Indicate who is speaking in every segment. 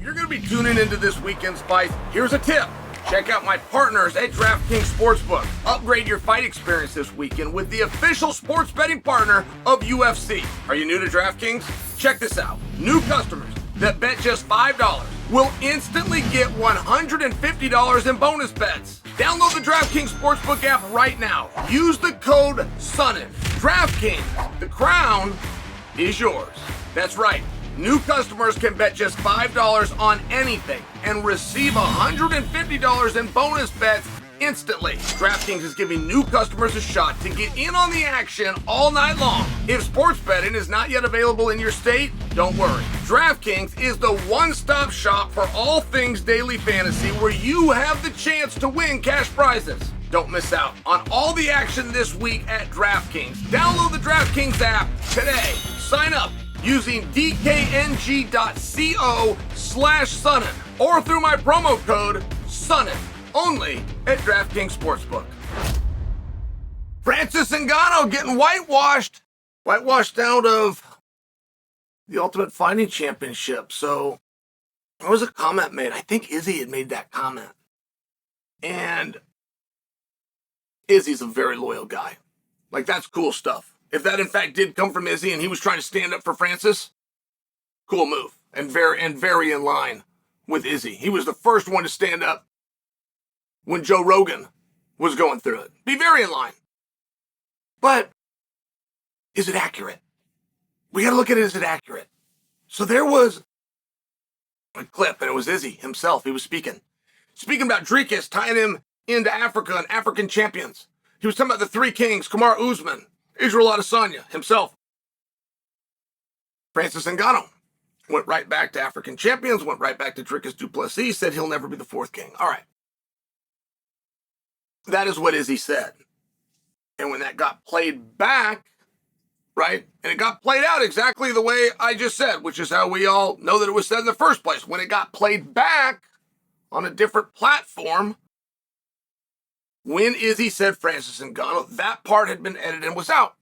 Speaker 1: you're going to be tuning into this weekend's fight, here's a tip. Check out my partners at DraftKings Sportsbook. Upgrade your fight experience this weekend with the official sports betting partner of UFC. Are you new to DraftKings? Check this out. New customers that bet just $5 will instantly get $150 in bonus bets. Download the DraftKings Sportsbook app right now. Use the code SONNEN. DraftKings, the crown is yours. That's right. New customers can bet just $5 on anything and receive $150 in bonus bets instantly. DraftKings is giving new customers a shot to get in on the action all night long. If sports betting is not yet available in your state, don't worry. DraftKings is the one-stop shop for all things daily fantasy where you have the chance to win cash prizes. Don't miss out on all the action this week at DraftKings. Download the DraftKings app today. Sign up using dkng.co/Sonnen or through my promo code SONNEN, only at DraftKings Sportsbook. Francis Ngannou getting whitewashed out of the Ultimate Fighting Championship. So there was a comment made. I think Izzy had made that comment. And Izzy's a very loyal guy. Like, that's cool stuff. If that in fact did come from Izzy and he was trying to stand up for Francis, cool move. And very in line with Izzy. He was the first one to stand up when Joe Rogan was going through it. Be very in line. But is it accurate? We got to look at it. Is it accurate? So there was a clip, and it was Izzy himself. He was speaking about Dricus tying him into Africa and African champions. He was talking about the three kings, Kamaru Usman, Israel Adesanya himself. Francis Ngannou went right back to African champions, went right back to Dricus du Plessis, said he'll never be the fourth king. All right. That is what Izzy said. And when that got played back, right, and it got played out exactly the way I just said, which is how we all know that it was said in the first place. When it got played back on a different platform, when Izzy said Francis Ngannou, that part had been edited and was out.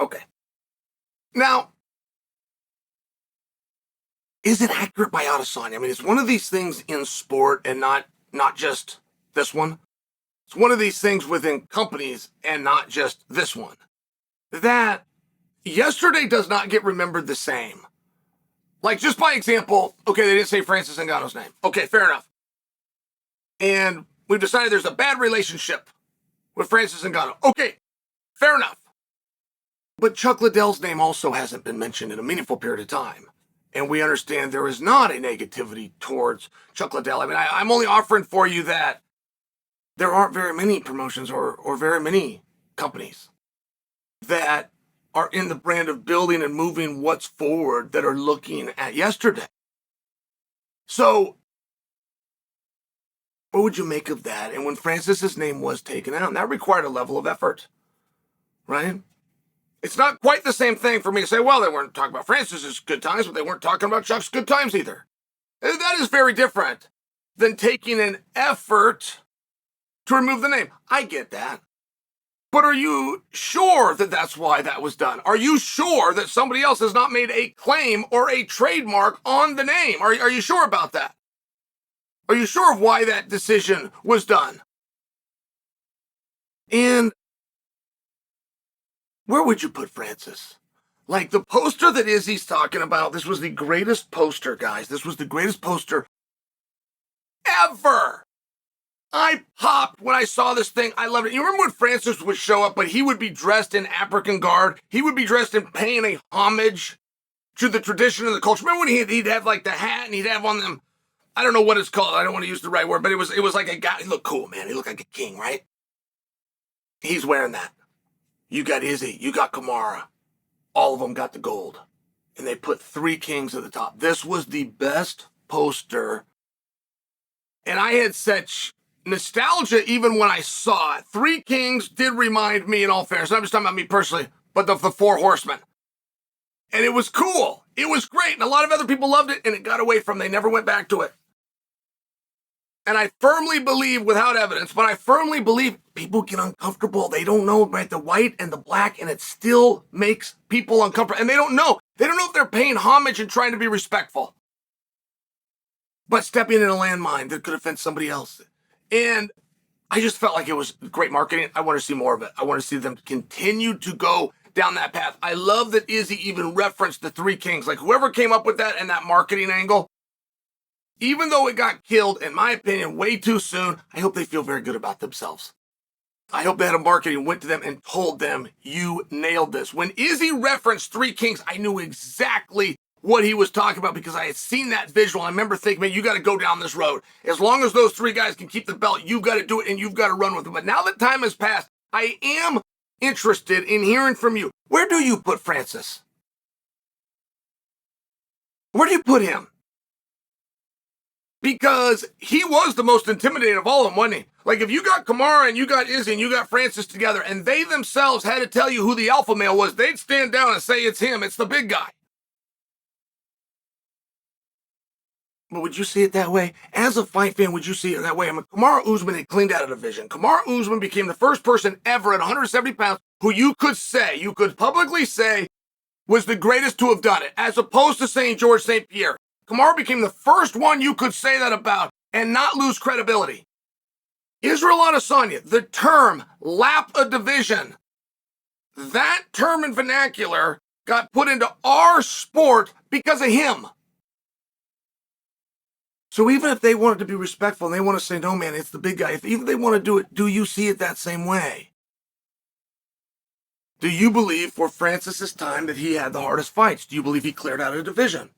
Speaker 1: Okay. Now, is it accurate by Adesanya? I mean, it's one of these things in sport and not just this one. It's one of these things within companies and not just this one. That yesterday does not get remembered the same. Like, just by example, okay, they didn't say Francis Ngannou's name. Okay, fair enough. And we've decided there's a bad relationship with Francis Ngannou. Okay, fair enough. But Chuck Liddell's name also hasn't been mentioned in a meaningful period of time. And we understand there is not a negativity towards Chuck Liddell. I mean, I'm only offering for you that there aren't very many promotions or very many companies that are in the brand of building and moving what's forward that are looking at yesterday. So what would you make of that? And when Francis's name was taken out, and that required a level of effort, right? It's not quite the same thing for me to say, well, they weren't talking about Francis's good times, but they weren't talking about Chuck's good times either. That is very different than taking an effort to remove the name. I get that. But are you sure that that's why that was done? Are you sure that somebody else has not made a claim or a trademark on the name? Are you sure about that? Are you sure of why that decision was done? And where would you put Francis? Like the poster that Izzy's talking about, this was the greatest poster, guys. This was the greatest poster ever. I popped when I saw this thing. I loved it. You remember when Francis would show up, but he would be dressed in African garb. He would be dressed in paying a homage to the tradition and the culture. Remember when he'd have like the hat and he'd have on them, I don't know what it's called. I don't want to use the right word, but it was like a guy. He looked cool, man. He looked like a king, right? He's wearing that. You got Izzy. You got Kamara. All of them got the gold. And they put three kings at the top. This was the best poster. And I had such nostalgia even when I saw it. Three Kings did remind me, in all fairness, I'm just talking about me personally, but the four horsemen. And it was cool. It was great. And a lot of other people loved it, and it got away from them. They never went back to it. And I firmly believe, without evidence, but I firmly believe people get uncomfortable. They don't know, right, the white and the black, and it still makes people uncomfortable. And they don't know. They don't know if they're paying homage and trying to be respectful. but stepping in a landmine that could offend somebody else. And I just felt like it was great marketing. I want to see more of it. I want to see them continue to go down that path. I love that Izzy even referenced the Three Kings. Like, whoever came up with that and that marketing angle, even though it got killed, in my opinion, way too soon, I hope they feel very good about themselves. I hope the head of marketing went to them and told them, you nailed this. When Izzy referenced Three Kings, I knew exactly what he was talking about because I had seen that visual. I remember thinking, man, you got to go down this road. As long as those three guys can keep the belt, you've got to do it and you've got to run with it. But now that time has passed, I am interested in hearing from you. Where do you put Francis? Where do you put him? Because he was the most intimidating of all of them, wasn't he? Like, if you got Kamaru and you got Izzy and you got Francis together and they themselves had to tell you who the alpha male was, they'd stand down and say it's him, it's the big guy. But would you see it that way? As a fight fan, would you see it that way? I mean, Kamaru Usman had cleaned out a division. Kamaru Usman became the first person ever at 170 pounds who you could publicly say was the greatest to have done it, as opposed to saying George St. Pierre. Kamaru became the first one you could say that about and not lose credibility. Israel Adesanya, the term lap a division, that term in vernacular got put into our sport because of him. So even if they wanted to be respectful and they want to say, no, man, it's the big guy, if even they want to do it, do you see it that same way? Do you believe for Francis's time that he had the hardest fights? Do you believe he cleared out a division?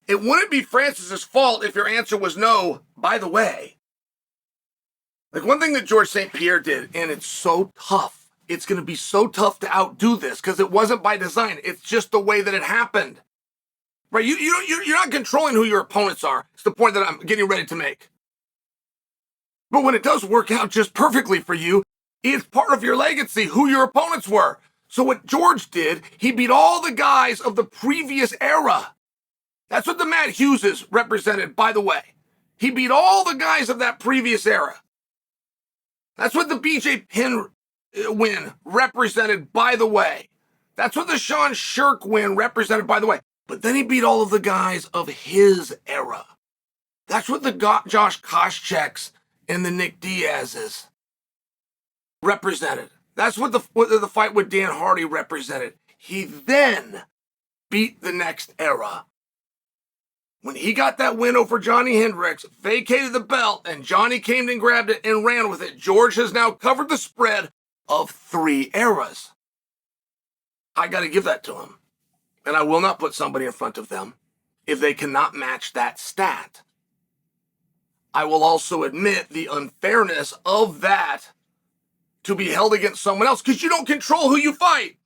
Speaker 1: It wouldn't be Francis's fault if your answer was no, by the way. Like, one thing that George St. Pierre did, and it's so tough. It's going to be so tough to outdo this because it wasn't by design. It's just the way that it happened. Right? You're not controlling who your opponents are. It's the point that I'm getting ready to make. But when it does work out just perfectly for you, it's part of your legacy, who your opponents were. So what George did, he beat all the guys of the previous era. That's what the Matt Hugheses represented, by the way. He beat all the guys of that previous era. That's what the BJ Penn win represented, by the way. That's what the Sean Shirk win represented, by the way. But then he beat all of the guys of his era. That's what the Josh Koscheck's and the Nick Diaz's represented. That's what the fight with Dan Hardy represented. He then beat the next era. When he got that win over Johnny Hendricks, vacated the belt, and Johnny came and grabbed it and ran with it, George has now covered the spread of 3 eras. I got to give that to him. And I will not put somebody in front of them if they cannot match that stat. I will also admit the unfairness of that to be held against someone else because you don't control who you fight.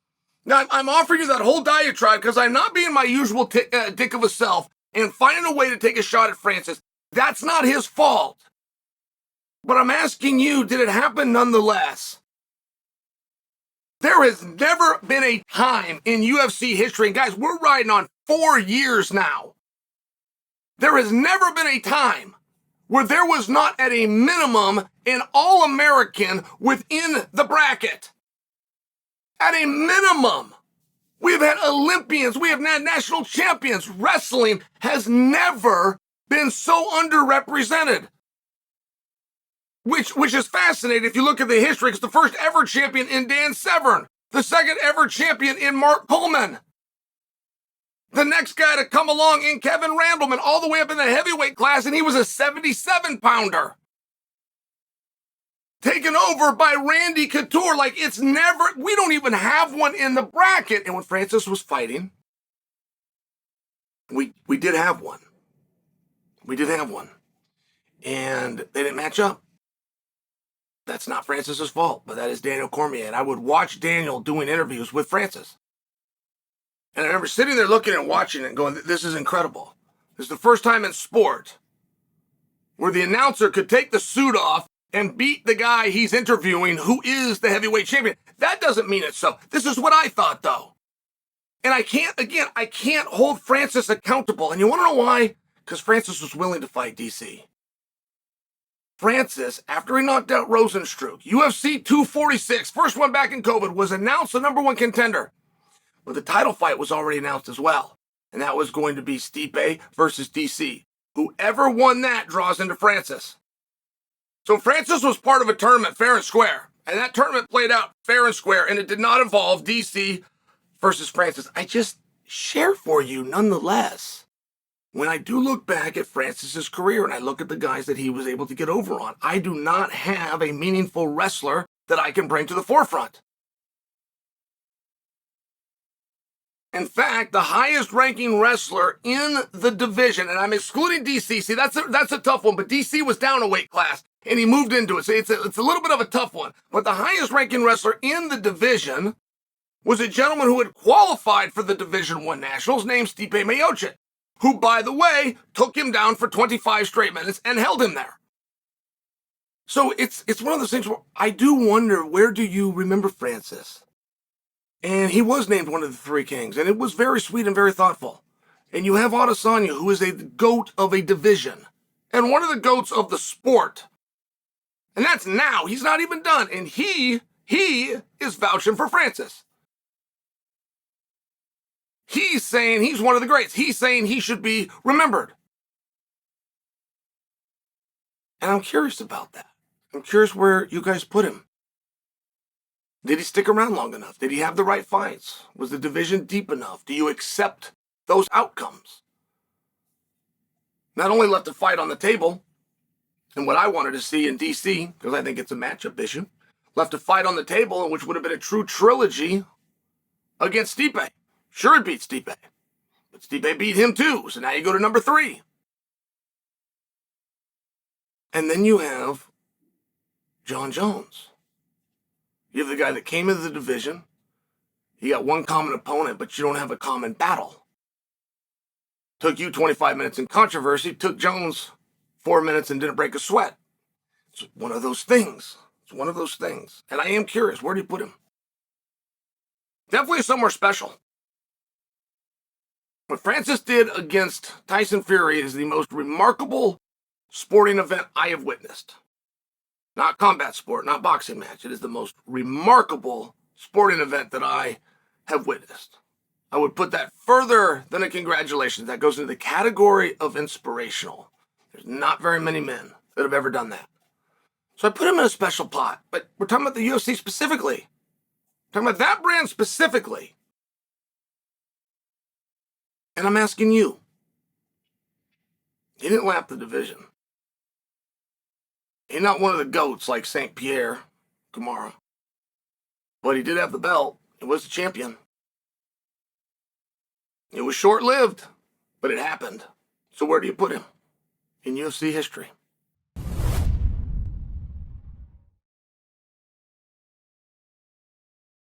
Speaker 1: Now, I'm offering you that whole diatribe because I'm not being my usual dick of a self and finding a way to take a shot at Francis. That's not his fault. But I'm asking you, did it happen nonetheless? There has never been a time in UFC history, and guys, we're riding on 4 years now. There has never been a time where there was not at a minimum an All-American within the bracket. At a minimum. We've had Olympians, we have had national champions. Wrestling has never been so underrepresented. Which is fascinating if you look at the history, because the first ever champion in Dan Severn, the second ever champion in Mark Coleman, the next guy to come along in Kevin Randleman, all the way up in the heavyweight class, and he was a 77-pounder. Taken over by Randy Couture. Like, it's never, we don't even have one in the bracket. And when Francis was fighting, we did have one. We did have one. And they didn't match up. That's not Francis's fault, but that is Daniel Cormier. And I would watch Daniel doing interviews with Francis. And I remember sitting there looking and watching it and going, this is incredible. This is the first time in sport where the announcer could take the suit off and beat the guy he's interviewing who is the heavyweight champion. That doesn't mean it's so. This is what I thought, though. And I can't hold Francis accountable. And you want to know why? Because Francis was willing to fight DC. Francis, after he knocked out Rosenstruck, UFC 246, first one back in COVID, was announced the #1 contender. But the title fight was already announced as well. and that was going to be Stipe versus DC. Whoever won that draws into Francis. So Francis was part of a tournament fair and square, and that tournament played out fair and square, and it did not involve DC versus Francis. I just share for you nonetheless. When I do look back at Francis's career and I look at the guys that he was able to get over on, I do not have a meaningful wrestler that I can bring to the forefront. In fact, the highest ranking wrestler in the division, and I'm excluding DC. See, that's a tough one, but DC was down a weight class and he moved into it. So it's a little bit of a tough one. But the highest ranking wrestler in the division was a gentleman who had qualified for the Division I Nationals named Stipe Miocic, who, by the way, took him down for 25 straight minutes and held him there. So it's one of those things where I do wonder, where do you remember Francis? And he was named one of the three kings, and it was very sweet and very thoughtful. And you have Adesanya, who is a goat of a division, and one of the goats of the sport. And that's now. He's not even done. And he is vouching for Francis. He's saying he's one of the greats. He's saying he should be remembered. And I'm curious about that. I'm curious where you guys put him. Did he stick around long enough? Did he have the right fights? Was the division deep enough? Do you accept those outcomes? Not only left a fight on the table, and what I wanted to see in DC, because I think it's a matchup issue, left a fight on the table, which would have been a true trilogy against Stipe. Sure, it beat Stipe, but Stipe beat him too, so now you go to number 3. And then you have Jon Jones. You have the guy that came into the division. You got one common opponent, but you don't have a common battle. Took you 25 minutes in controversy, took Jones 4 minutes and didn't break a sweat. It's one of those things. It's one of those things. And I am curious, where do you put him? Definitely somewhere special. What Francis did against Tyson Fury is the most remarkable sporting event I have witnessed. Not combat sport, not boxing match. It is the most remarkable sporting event that I have witnessed. I would put that further than a congratulations. That goes into the category of inspirational. There's not very many men that have ever done that. So I put him in a special pot. But we're talking about the UFC specifically. We're talking about that brand specifically. And I'm asking you. He didn't lap the division. He's not one of the goats like St. Pierre, Kamara. But he did have the belt. He was the champion. It was short-lived, but it happened. So where do you put him in UFC history?